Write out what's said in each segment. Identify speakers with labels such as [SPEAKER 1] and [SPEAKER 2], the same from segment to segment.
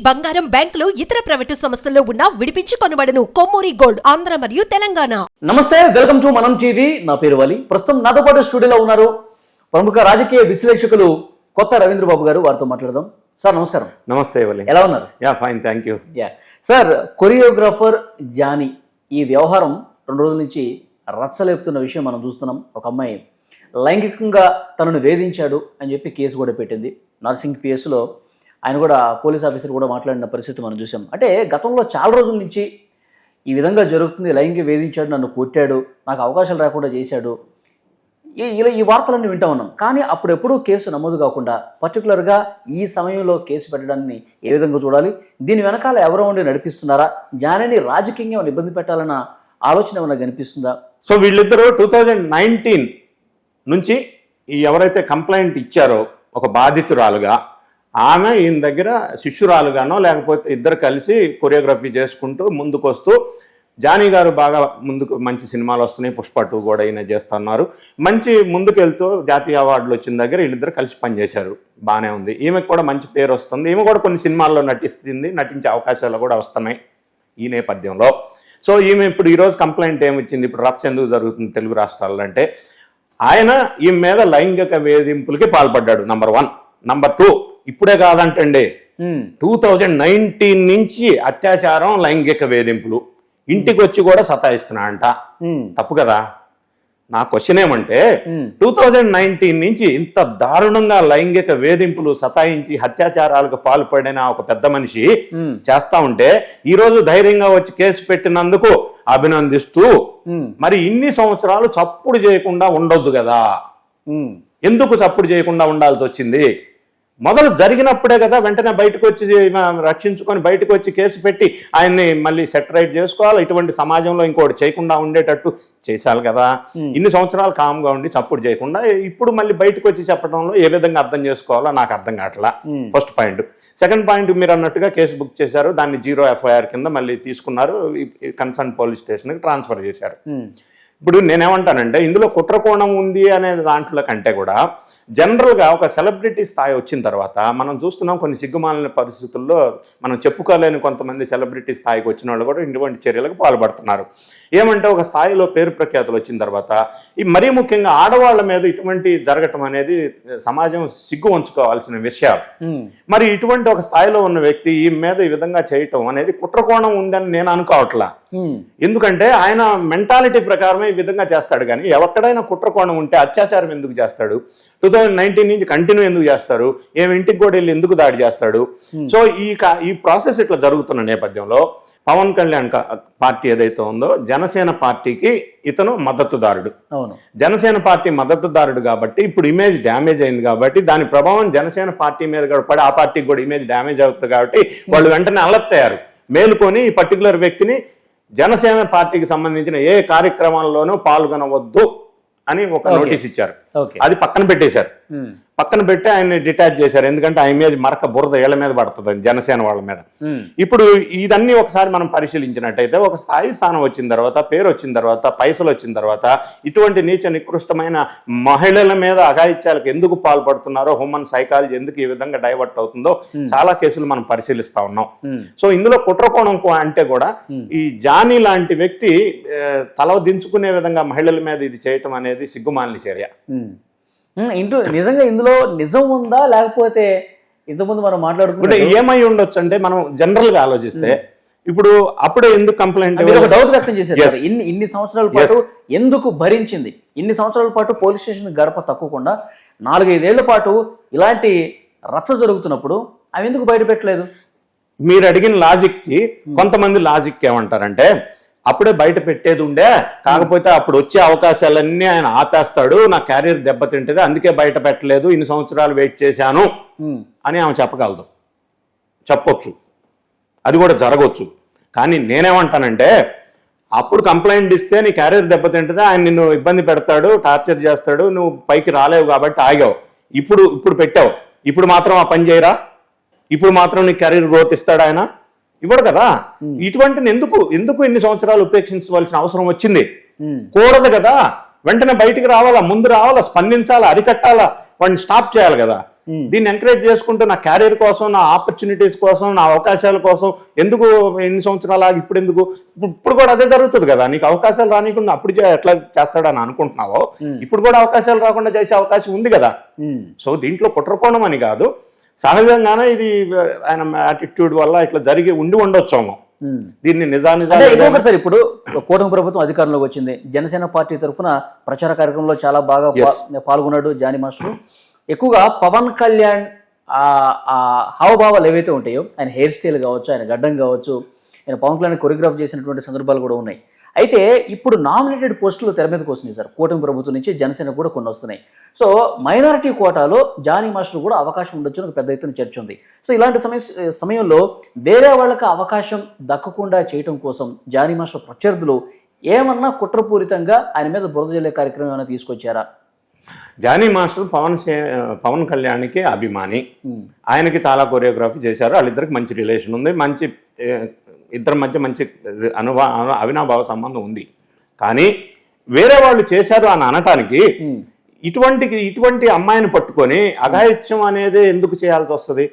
[SPEAKER 1] బంగారం, బ్యాంకులు, ఇతర ప్రైవేటు సంస్థల్లో ఉన్న విడిపించి కొనబడను. కొమ్మూరి గోల్డ్, ఆంధ్ర మరియు తెలంగాణ.
[SPEAKER 2] నమస్తే, వెల్కమ్ టు మనం టీవీ. నా పేరు వలి. ప్రస్తుతం నాతో పాటు స్టూడియోలో ఉన్నారు ప్రముఖ రాజకీయ విశ్లేషకులు కొత్త రవీంద్ర బాబు గారు. వారితో మాట్లాడదాం. సార్ నమస్కారం.
[SPEAKER 3] నమస్తే వలి.
[SPEAKER 2] ఎలా ఉన్నారు?
[SPEAKER 3] Yeah fine, thank you.
[SPEAKER 2] Sir, choreographer Jani ఈ వ్యవహారం 2 రోజుల నుంచి రచ్చలేపుతున్న విషయం మనం చూస్తున్నాం. ఒక అమ్మాయి లైంగికంగా తనను వేధించాడు అని చెప్పి కేసు కూడా పెట్టింది. నర్సింగ్ పిఎస్లో ఆయన కూడా పోలీస్ ఆఫీసర్ కూడా మాట్లాడిన పరిస్థితి మనం చూసాం. అంటే గతంలో చాలా రోజుల నుంచి ఈ విధంగా జరుగుతుంది, లైంగిక వేధించాడు, నన్ను కొట్టాడు, నాకు అవకాశాలు రాకుండా చేశాడు, ఇలా ఈ వార్తలన్నీ వింటా ఉన్నాం. కానీ అప్పుడెప్పుడూ కేసు నమోదు కాకుండా పర్టికులర్గా ఈ సమయంలో కేసు పెట్టడాన్ని ఏ విధంగా చూడాలి? దీని వెనకాల ఎవరో ఉండి నడిపిస్తున్నారా? జానీని రాజకీయంగా ఏమైనా ఇబ్బంది పెట్టాలన్న ఆలోచన ఏమైనా కనిపిస్తుందా?
[SPEAKER 3] సో వీళ్ళిద్దరూ 2019 నుంచి ఎవరైతే కంప్లైంట్ ఇచ్చారో ఒక బాధితురాలుగా, ఆమె ఈయన దగ్గర శిష్యురాలుగానో లేకపోతే ఇద్దరు కలిసి కొరియోగ్రఫీ చేసుకుంటూ ముందుకు వస్తూ, జానీ గారు బాగా ముందుకు మంచి సినిమాలు వస్తున్నాయి, పుష్ప 2 కూడా ఈయన చేస్తున్నారు, మంచి ముందుకు వెళ్తూ జాతీయ అవార్డులు వచ్చిన దగ్గర వీళ్ళిద్దరు కలిసి పనిచేశారు. బాగానే ఉంది. ఈమెకు కూడా మంచి పేరు వస్తుంది. ఈమె కూడా కొన్ని సినిమాల్లో నటిస్తుంది, నటించే అవకాశాలు కూడా వస్తున్నాయి ఈ నేపథ్యంలో. సో ఈమె ఇప్పుడు ఈరోజు కంప్లైంట్ ఏమొచ్చింది, ఇప్పుడు రచ్చ ఎందుకు జరుగుతుంది తెలుగు రాష్ట్రాల్లో అంటే, ఆయన ఈమె మీద లైంగిక వేధింపులకి పాల్పడ్డాడు. నంబర్ 1. నంబర్ 2, ఇప్పుడే కాదంటండి, 2019 నుంచి అత్యాచారం, లైంగిక వేధింపులు, ఇంటికి వచ్చి కూడా సతాయిస్తున్నా అంట. తప్పు కదా? నా క్వశ్చన్ ఏమంటే, 2019 నుంచి ఇంత దారుణంగా లైంగిక వేధింపులు, సతాయించి అత్యాచారాలకు పాల్పడిన ఒక పెద్ద మనిషి చేస్తా ఉంటే, ఈ రోజు ధైర్యంగా వచ్చి కేసు పెట్టినందుకు అభినందిస్తూ, మరి ఇన్ని సంవత్సరాలు చప్పుడు చేయకుండా ఉండొద్దు కదా? ఎందుకు చప్పుడు చేయకుండా ఉండాల్సి వచ్చింది? మొదలు జరిగినప్పుడే కదా వెంటనే బయటకు వచ్చి రక్షించుకొని బయటకు వచ్చి కేసు పెట్టి ఆయన్ని మళ్ళీ సెటరైట్ చేసుకోవాలి. ఇటువంటి సమాజంలో ఇంకోటి చేయకుండా ఉండేటట్టు చేశాలి కదా. ఇన్ని సంవత్సరాలు కామ్గా ఉండి చప్పుడు చేయకుండా ఇప్పుడు మళ్ళీ బయటకు వచ్చి చెప్పడంలో ఏ విధంగా అర్థం చేసుకోవాలో నాకు అర్థం కావట్లా. First point. సెకండ్ పాయింట్, మీరు అన్నట్టుగా కేసు బుక్ చేశారు, దాన్ని 0 FIR కింద మళ్ళీ తీసుకున్నారు, కన్సర్న్ పోలీస్ స్టేషన్కి ట్రాన్స్ఫర్ చేశారు. ఇప్పుడు నేనేమంటానంటే, ఇందులో కుట్రకోణం ఉంది అనే దాంట్లో కంటే కూడా జనరల్గా ఒక సెలబ్రిటీ స్థాయి వచ్చిన తర్వాత మనం చూస్తున్నాం, కొన్ని సిగ్గుమాలిన పరిస్థితుల్లో మనం చెప్పుకోలేని కొంతమంది సెలబ్రిటీ స్థాయికి వచ్చిన వాళ్ళు కూడా ఇటువంటి చర్యలకు పాల్పడుతున్నారు. ఏమంటే, ఒక స్థాయిలో పేరు ప్రఖ్యాతులు వచ్చిన తర్వాత ఈ మరీ ముఖ్యంగా ఆడవాళ్ల మీద ఇటువంటి జరగటం అనేది సమాజం సిగ్గు ఉంచుకోవాల్సిన విషయాలు. మరి ఇటువంటి ఒక స్థాయిలో ఉన్న వ్యక్తి ఈ మీద ఈ విధంగా చేయటం అనేది కుట్రకోణం ఉందని నేను అనుకోవట్లా. ఎందుకంటే ఆయన మెంటాలిటీ ప్రకారమే ఈ విధంగా చేస్తాడు. కానీ ఎక్కడైనా కుట్రకోణం ఉంటే అత్యాచారం ఎందుకు చేస్తాడు? 2019 నుంచి కంటిన్యూ ఎందుకు చేస్తారు? ఏమి ఇంటికి కూడా వెళ్ళి ఎందుకు దాడి చేస్తాడు? సో ఈ ప్రాసెస్ ఇట్లా జరుగుతున్న నేపథ్యంలో పవన్ కళ్యాణ్ పార్టీ ఏదైతే ఉందో, జనసేన పార్టీకి ఇతను మద్దతుదారుడు. జనసేన పార్టీ మద్దతుదారుడు కాబట్టి ఇప్పుడు ఇమేజ్ డ్యామేజ్ అయింది కాబట్టి దాని ప్రభావం జనసేన పార్టీ మీద కూడా పడి ఆ పార్టీకి కూడా ఇమేజ్ డ్యామేజ్ అవుతుంది కాబట్టి వాళ్ళు వెంటనే అలర్ట్ అయ్యారు. మేలుకొని ఈ పర్టికులర్ వ్యక్తిని జనసేన పార్టీకి సంబంధించిన ఏ కార్యక్రమాల్లోనూ పాల్గొనవద్దు అని ఒక నోటీస్ ఇచ్చారు. అది పక్కన పెట్టేశారు. పక్కన పెట్టి ఆయన్ని డిటాచ్ చేశారు. ఎందుకంటే ఆ ఇమేజ్ మరక బురద ఏళ్ల మీద పడుతుంది జనసేన వాళ్ళ మీద. ఇప్పుడు ఇదన్నీ ఒకసారి మనం పరిశీలించినట్టయితే, ఒక స్థాయి స్థానం వచ్చిన తర్వాత, పేరు వచ్చిన తర్వాత, పైసలు వచ్చిన తర్వాత ఇటువంటి నీచ నికృష్టమైన మహిళల మీద అఘాయిత్యాలకు ఎందుకు పాల్పడుతున్నారో, హ్యూమన్ సైకాలజీ ఎందుకు ఈ విధంగా డైవర్ట్ అవుతుందో చాలా కేసులు మనం పరిశీలిస్తా ఉన్నాం. సో ఇందులో కుట్రకోణం అంటే కూడా ఈ జానీ లాంటి వ్యక్తి తల దించుకునే విధంగా మహిళల మీద ఇది చేయటం అనేది సిగ్గుమాలిన చర్య.
[SPEAKER 2] నిజంగా ఇందులో నిజం ఉందా, లేకపోతే ఇంతకుముందు మనం మాట్లాడుకుంటే
[SPEAKER 3] ఏమై ఉండొచ్చు అంటే, మనం జనరల్ గా ఆలోచిస్తే ఇప్పుడు అప్పుడే ఎందుకు కంప్లైంట్
[SPEAKER 2] డౌట్ వ్యక్తం చేశారు. ఇన్ని సంవత్సరాల పాటు ఎందుకు భరించింది? ఇన్ని సంవత్సరాల పాటు పోలీస్ స్టేషన్ గడప తక్కకుండా 4-5 ఏళ్ల పాటు ఇలాంటి రచ్చ జరుగుతున్నప్పుడు అవి ఎందుకు బయట పెట్టలేదు?
[SPEAKER 3] మీరు అడిగిన లాజిక్ కి కొంతమంది లాజిక్ ఏమంటారంటే, అప్పుడే బయట పెట్టేది ఉండే, కాకపోతే అప్పుడు వచ్చే అవకాశాలన్నీ ఆయన ఆపేస్తాడు, నా క్యారియర్ దెబ్బతింటది, అందుకే బయట పెట్టలేదు, ఇన్ని సంవత్సరాలు వెయిట్ చేశాను అని ఆమె చెప్పగలదు, చెప్పొచ్చు, అది కూడా జరగవచ్చు. కానీ నేనేమంటానంటే, అప్పుడు కంప్లైంట్ ఇస్తే నీ క్యారియర్ దెబ్బతింటది, ఆయన నిన్ను ఇబ్బంది పెడతాడు, టార్చర్ చేస్తాడు, నువ్వు పైకి రాలేవు కాబట్టి ఆగావు, ఇప్పుడు పెట్టావు, ఇప్పుడు మాత్రం ఆ పని చేయరా, ఇప్పుడు మాత్రం నీ కెరీర్ గ్రోత్ ఇస్తాడు ఆయన? ఇవ్వడు కదా. ఇటువంటి ఎందుకు ఇన్ని సంవత్సరాలు ఉపేక్షించవలసిన అవసరం వచ్చింది? కూడదు కదా. వెంటనే బయటికి రావాలా, ముందు రావాలా, స్పందించాలా, అరికట్టాలా, వాడిని స్టాప్ చేయాలి కదా. దీన్ని ఎంకరేజ్ చేసుకుంటూ నా క్యారియర్ కోసం, నా ఆపర్చునిటీస్ కోసం, నా అవకాశాల కోసం ఎందుకు ఎన్ని సంవత్సరాలు ఆగి ఇప్పుడు ఎందుకు, ఇప్పుడు కూడా అదే జరుగుతుంది కదా. నీకు అవకాశాలు రానికుండా అప్పుడు ఎట్లా చేస్తాడని అనుకుంటున్నావో ఇప్పుడు కూడా అవకాశాలు రాకుండా చేసే అవకాశం ఉంది కదా. సో దీంట్లో కుట్రకోణం అని కాదు, సహజంగానే ఇది ఆయన యాటిట్యూడ్ వల్ల ఇట్లా జరిగి ఉండొచ్చాము. దీన్ని
[SPEAKER 2] నిజానిజాలు సార్, ఇప్పుడు కూటమి ప్రభుత్వం అధికారంలోకి వచ్చింది, జనసేన పార్టీ తరఫున ప్రచార కార్యక్రమంలో చాలా బాగా పాల్గొన్నాడు జానీ మాస్టర్. ఎక్కువగా పవన్ కళ్యాణ్ హావభావాలు ఏవైతే ఉంటాయో, ఆయన హెయిర్ స్టైల్ కావచ్చు, ఆయన గడ్డం కావచ్చు, ఆయన పవన్ కళ్యాణ్ కొరియోగ్రాఫ్ చేసినటువంటి సందర్భాలు కూడా ఉన్నాయి. అయితే ఇప్పుడు నామినేటెడ్ పోస్టులు తెర మీదకి వస్తున్నాయి సార్, కూటమి ప్రభుత్వం నుంచి జనసేన కూడా కొన్ని వస్తున్నాయి. సో మైనారిటీ కోటాలో జానీ మాస్టర్ కూడా అవకాశం ఉండొచ్చు అని పెద్ద ఎత్తున చర్చ ఉంది. సో ఇలాంటి సమయంలో వేరే వాళ్ళకి అవకాశం దక్కకుండా చేయటం కోసం జానీ మాస్టర్ ప్రత్యర్థులు ఏమన్నా కుట్రపూరితంగా ఆయన మీద బురద జల్లే కార్యక్రమం ఏమైనా తీసుకొచ్చారా?
[SPEAKER 3] జానీ మాస్టర్ పవన్ కళ్యాణ్కి అభిమాని, ఆయనకి చాలా కొరియోగ్రఫీ చేశారు, వాళ్ళిద్దరికి మంచి రిలేషన్ ఉంది, ఇద్దరి మధ్య మంచి అవినాభావ సంబంధం ఉంది. కానీ వేరే వాళ్ళు చేశారు అని అనటానికి ఇటువంటి అమ్మాయిని పట్టుకొని అఘాయిత్యం అనేది ఎందుకు చేయాల్సి వస్తుంది?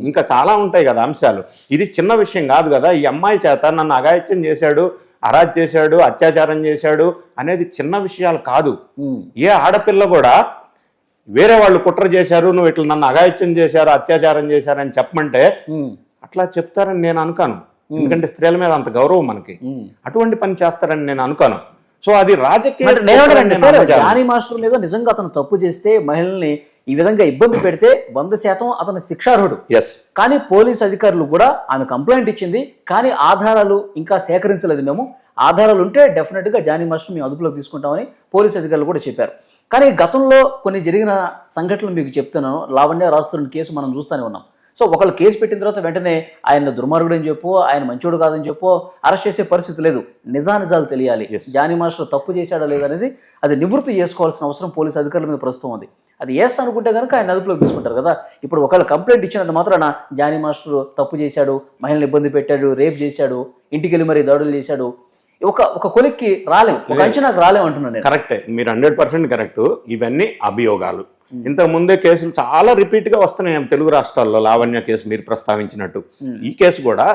[SPEAKER 3] ఇంకా చాలా ఉంటాయి కదా అంశాలు. ఇది చిన్న విషయం కాదు కదా. ఈ అమ్మాయి చేత నన్ను అఘాయిత్యం చేశాడు, అరాజ్ చేశాడు, అత్యాచారం చేశాడు అనేది చిన్న విషయాలు కాదు. ఏ ఆడపిల్ల కూడా వేరే వాళ్ళు కుట్ర చేశారు, నువ్వు ఇట్లా నన్ను అఘాయిత్యం చేశారు, అత్యాచారం చేశారు అని చెప్పమంటే అట్లా చెప్తారని నేను అనుకోను. ఎందుకంటే స్త్రీల మీద అంత గౌరవం మనకి, అటువంటి పని చేస్తారని నేను అనుకోను. సో అది రాజకీయ.
[SPEAKER 2] జానీ మాస్టర్ మీద నిజంగా అతను తప్పు చేస్తే, మహిళల్ని ఈ విధంగా ఇబ్బంది పెడితే 100% అతను శిక్షార్హుడు. కానీ పోలీస్ అధికారులు కూడా ఆమె కంప్లైంట్ ఇచ్చింది, కానీ ఆధారాలు ఇంకా సేకరించలేదు. మేము ఆధారాలు ఉంటే డెఫినెట్ గా జానీ మాస్టర్ మేము అదుపులోకి తీసుకుంటామని పోలీస్ అధికారులు కూడా చెప్పారు. కానీ గతంలో కొన్ని జరిగిన సంఘటనలు మీకు చెప్తున్నాను. లావణ్య రాస్తున్న కేసు మనం చూస్తూనే ఉన్నాం. సో ఒకళ్ళు కేసు పెట్టిన తర్వాత వెంటనే ఆయన దుర్మార్గుడు అని చెప్పో, ఆయన మంచోడు కాదని చెప్పో అరెస్ట్ చేసే పరిస్థితి లేదు. నిజానిజాలు తెలియాలి. జానీ మాస్టర్ తప్పు చేశాడా లేదనేది అది నివృత్తి చేసుకోవాల్సిన అవసరం పోలీసు అధికారుల మీద ప్రస్తుతం ఉంది. అది వేస్తా అనుకుంటే కనుక ఆయన అదుపులోకి తీసుకుంటారు కదా. ఇప్పుడు ఒకళ్ళు కంప్లైంట్ ఇచ్చినంత మాత్రాన జానీ మాస్టర్ తప్పు చేశాడు, మహిళలు ఇబ్బంది పెట్టాడు, రేప్ చేశాడు, ఇంటికి వెళ్ళి మరి దాడులు చేశాడు, ఒక కొలిక్కి రాలేం, ఒక అంచనాకు రాలేం అంటున్నాను.
[SPEAKER 3] కరెక్టే, మీరు 100% కరెక్ట్. ఇవన్నీ అభియోగాలు. ఇంతకు ముందే కేసులు చాలా రిపీట్ గా వస్తున్నాయి తెలుగు రాష్ట్రాల్లో. లావణ్య కేసు మీరు ప్రస్తావించినట్టు ఈ కేసు కూడా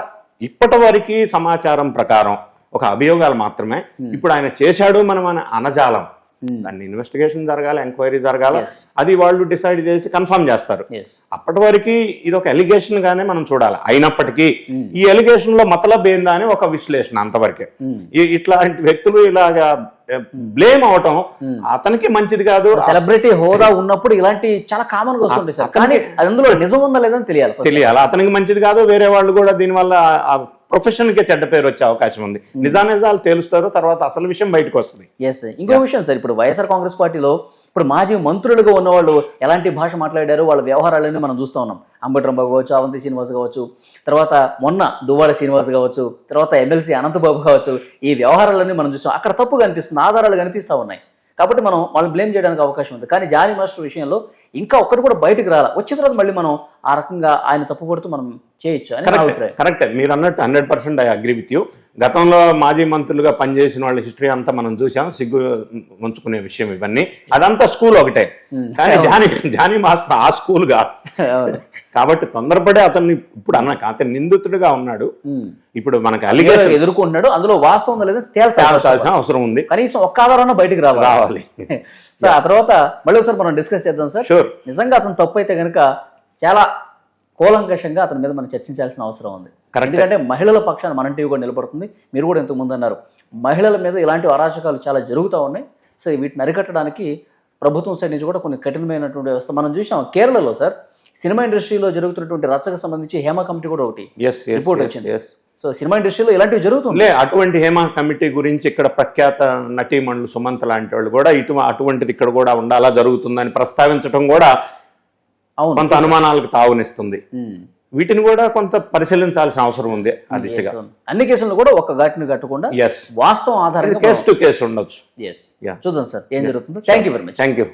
[SPEAKER 3] ఇప్పటి వరకు సమాచారం ప్రకారం ఒక అభియోగాలు మాత్రమే. ఇప్పుడు ఆయన చేశాడు మనం అనజాలం, దాన్ని ఇన్వెస్టిగేషన్ జరగాలి, ఎంక్వైరీ జరగాలి, అది వాళ్ళు డిసైడ్ చేసి కన్ఫర్మ్ చేస్తారు. అప్పటి వరకు ఇది ఒక ఎలిగేషన్ గానే మనం చూడాలి. అయినప్పటికీ ఈ ఎలిగేషన్ లో మతలబ్ ఏందా అని ఒక విశ్లేషణ అంతవరకే. ఇట్లాంటి వ్యక్తులు ఇలాగా బ్లేమ్ అవటం అతనికి మంచిది కాదు.
[SPEAKER 2] సెలబ్రిటీ హోదా ఉన్నప్పుడు ఇలాంటి చాలా కామన్ గా వస్తుంది సార్, కానీ అందులో నిజం ఉందా లేదని తెలియాలి.
[SPEAKER 3] అతనికి మంచిది కాదు, వేరే వాళ్ళు కూడా దీనివల్ల ప్రొఫెషన్ కి చెడ్డ పేరు వచ్చే అవకాశం ఉంది. నిజానిజాలు తేలుస్తారు, తర్వాత అసలు విషయం బయటకు వస్తుంది.
[SPEAKER 2] ఇంకో విషయం సార్, ఇప్పుడు వైఎస్ఆర్ కాంగ్రెస్ పార్టీలో ఇప్పుడు మాజీ మంత్రులుగా ఉన్నవాళ్ళు ఎలాంటి భాష మాట్లాడారు, వాళ్ళ వ్యవహారాలన్నీ మనం చూస్తూ ఉన్నాం. అంబటరాంబాబు కావచ్చు, అవంతి శ్రీనివాస్ కావచ్చు, తర్వాత మొన్న దువ్వాడ శ్రీనివాస్ కావచ్చు, తర్వాత ఎమ్మెల్సీ అనంతబాబు కావచ్చు, ఈ వ్యవహారాలన్నీ మనం చూస్తాం. అక్కడ తప్పు కనిపిస్తుంది, ఆధారాలు కనిపిస్తూ ఉన్నాయి. కాబట్టి మనం వాళ్ళని బ్లేమ్ చేయడానికి అవకాశం ఉంది. కానీ జానీ మాస్టర్ విషయంలో ఇంకా ఒక్కటి కూడా బయటకు రాలా. వచ్చిన తర్వాత మళ్ళీ మనం ఆ రకంగా ఆయన తప్పు పడుతూ మనం చేయొచ్చు అని నా అభిప్రాయం.
[SPEAKER 3] కరెక్ట్, మీరు అన్నట్టు 100% ఐ అగ్రీ విత్ యూ. గతంలో మాజీ మంత్రులుగా పనిచేసిన వాళ్ళ హిస్టరీ అంతా మనం చూసాం. సిగ్గు ఉంచుకునే విషయం ఇవన్నీ. అదంతా స్కూల్ ఒకటే, కానీ జానీ మాస్టర్ ఆ స్కూల్ కాదు. కాబట్టి తొందరపడే అతన్ని ఇప్పుడు అతను నిందితుడిగా ఉన్నాడు. ఇప్పుడు మనకి అలిగేషన్
[SPEAKER 2] ఎదుర్కొంటున్నాడు, అందులో వాస్తవం లేదో తేల్చాల్సిన
[SPEAKER 3] అవసరం ఉంది.
[SPEAKER 2] కనీసం ఒక్క ఆధారం బయటికి రావాలి. సో ఆ తర్వాత మళ్ళీ ఒకసారి మనం డిస్కస్ చేద్దాం సార్. నిజంగా అతను తప్పు అయితే కనుక చాలా కూలంకషంగా అతని మీద మనం చర్చించాల్సిన అవసరం ఉంది. ఎందుకంటే మహిళల పక్షాన మన టీవీ కూడా నిలబడుతుంది. మీరు కూడా ఇంతకు ముందు అన్నారు, మహిళల మీద ఇలాంటి అరాచకాలు చాలా జరుగుతూ ఉన్నాయి. సో వీటిని అరికట్టడానికి ప్రభుత్వం సైడ్ నుంచి కూడా కొన్ని కఠినమైనటువంటి వ్యవస్థ మనం చూసాం. కేరళలో సార్ సినిమా ఇండస్ట్రీలో జరుగుతున్నటువంటి రచ్చకు సంబంధించి హేమ కమిటీ కూడా ఒకటి రిపోర్ట్ వచ్చింది. సో సినిమా ఇండస్ట్రీలో ఇలాంటివి జరుగుతుంది.
[SPEAKER 3] అటువంటి హేమ కమిటీ గురించి ఇక్కడ ప్రఖ్యాత నటీమణులు సుమంత్ లాంటి వాళ్ళు కూడా అటువంటిది ఇక్కడ కూడా ఉండాలా జరుగుతుందని ప్రస్తావించడం కూడా కొంత అనుమానాలకు తావునిస్తుంది. వీటిని కూడా కొంత పరిశీలించాల్సిన అవసరం ఉంది. ఆ దిశగా
[SPEAKER 2] అన్ని కేసులను కూడా ఒక ఘటన కట్టకుండా వాస్తవం ఆధారంగా
[SPEAKER 3] కేసు టు కేసు ఉండొచ్చు.
[SPEAKER 2] చూద్దాం సార్ ఏం జరుగుతుందో. Thank you very much.
[SPEAKER 3] Thank you.